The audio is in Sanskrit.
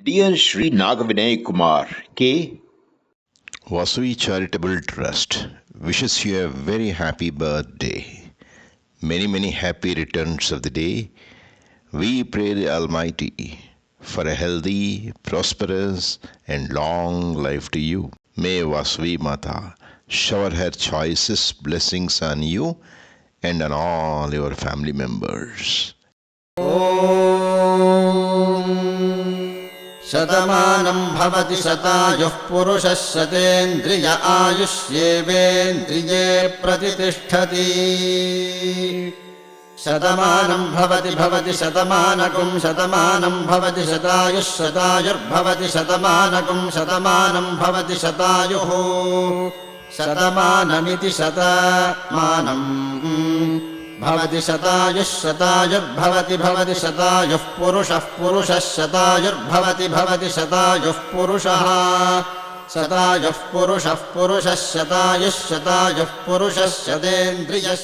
Dear Sri Nagavinay Kumar K. Vasui Charitable Trust wishes you a very happy birthday. Many happy returns of the day. We pray the Almighty for a healthy, prosperous, and long life to you. May Vasui Mata shower her choicest blessings on you and on all your family members. शतमानं भवति शतायुः पुरुषः शतेन्द्रिय आयुष्येवेन्द्रिये प्रतितिष्ठति शतमानं भवति शतमानकं शतमानं भवति शतायुः शतायुर्भवति शतमानकं शतमानं भवति शतायुः शतमानमिति शतमानम् भवति शतायुः शतायुर्भवति शतायुः पुरुषः शतायुर्भवति शतायुः पुरुषः शतायुः पुरुषः शतायुः पुरुषः शतेन्द्रियः